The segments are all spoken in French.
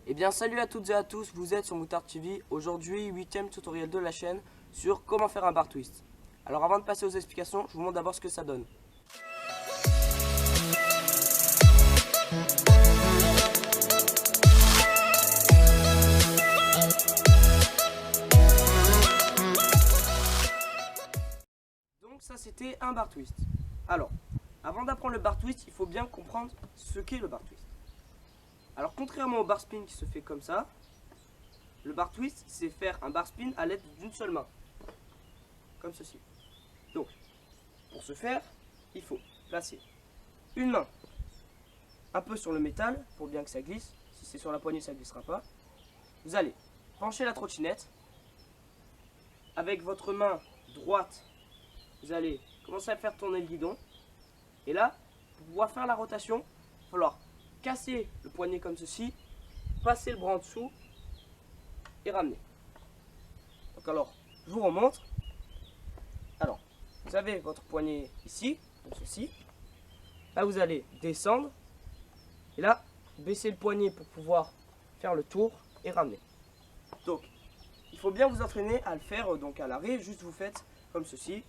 Eh bien salut à toutes et à tous, vous êtes sur Moutard TV. Aujourd'hui, 8ème tutoriel de la chaîne sur comment faire un bar twist. Alors avant de passer aux explications, je vous montre d'abord ce que ça donne. Donc ça c'était un bar twist. Alors, avant d'apprendre le bar twist, il faut bien comprendre ce qu'est le bar twist. Alors contrairement au bar spin qui se fait comme ça, le bar twist c'est faire un bar spin à l'aide d'une seule main. Comme ceci. Donc, pour ce faire, il faut placer une main un peu sur le métal pour bien que ça glisse. Si c'est sur la poignée, ça ne glissera pas. Vous allez pencher la trottinette. Avec votre main droite, vous allez commencer à faire tourner le guidon. Et là, pour pouvoir faire la rotation, il va falloir casser le poignet comme ceci, passer le bras en dessous et ramener. Donc alors, je vous remontre. Alors, vous avez votre poignet ici, comme ceci. Là, vous allez descendre. Et là, baisser le poignet pour pouvoir faire le tour et ramener. Donc, il faut bien vous entraîner à le faire donc à l'arrêt. Juste vous faites comme ceci.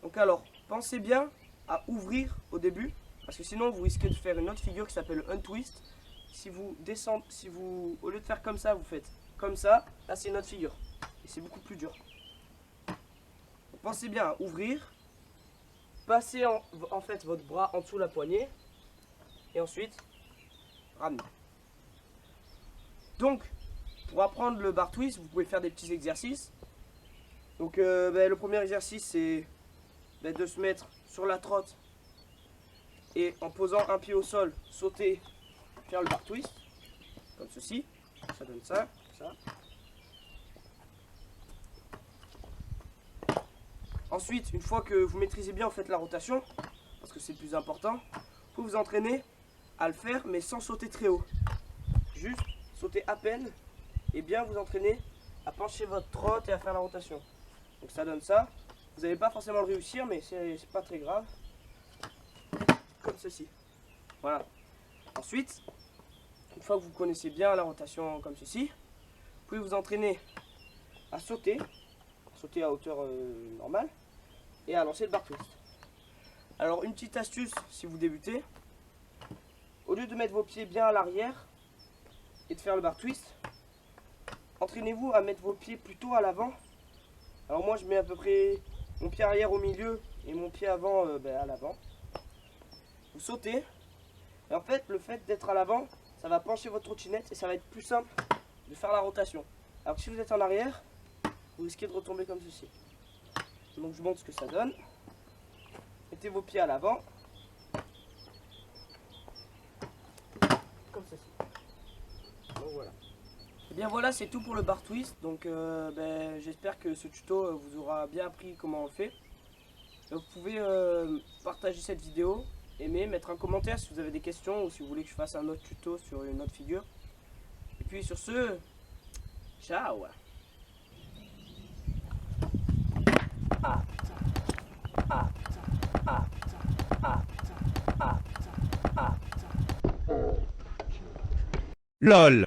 Donc alors, pensez bien à ouvrir au début, parce que sinon vous risquez de faire une autre figure qui s'appelle un twist. Si vous descendez, au lieu de faire comme ça, vous faites comme ça, là c'est une autre figure. Et c'est beaucoup plus dur. Donc, pensez bien à ouvrir, passer en fait votre bras en dessous de la poignée, et ensuite ramener. Donc, pour apprendre le bar twist, vous pouvez faire des petits exercices. Donc le premier exercice c'est de se mettre sur la trotte et en posant un pied au sol, sauter, faire le bar twist, comme ceci, ça donne ça, ça. Ensuite, une fois que vous maîtrisez bien en fait la rotation, parce que c'est le plus important, vous pouvez vous entraîner à le faire mais sans sauter très haut. Juste sauter à peine et bien vous entraîner à pencher votre trotte et à faire la rotation. Donc ça donne ça. Vous n'allez pas forcément le réussir, mais c'est pas très grave. Comme ceci. Voilà. Ensuite, une fois que vous connaissez bien la rotation comme ceci, vous pouvez vous entraîner à sauter à hauteur normale, et à lancer le bar twist. Alors une petite astuce si vous débutez, au lieu de mettre vos pieds bien à l'arrière et de faire le bar twist, entraînez-vous à mettre vos pieds plutôt à l'avant. Alors moi je mets à peu près mon pied arrière au milieu et mon pied avant à l'avant. Vous sautez. Et en fait, le fait d'être à l'avant, ça va pencher votre trottinette et ça va être plus simple de faire la rotation. Alors que si vous êtes en arrière, vous risquez de retomber comme ceci. Donc je vous montre ce que ça donne. Mettez vos pieds à l'avant. Comme ceci. Donc voilà. Et bien voilà, c'est tout pour le bar twist. Donc j'espère que ce tuto vous aura bien appris comment on le fait. Vous pouvez partager cette vidéo, aimer, mettre un commentaire si vous avez des questions ou si vous voulez que je fasse un autre tuto sur une autre figure. Et puis sur ce, ciao. Ah putain. Ah putain. Ah putain. Ah putain. Ah putain. Ah putain. LOL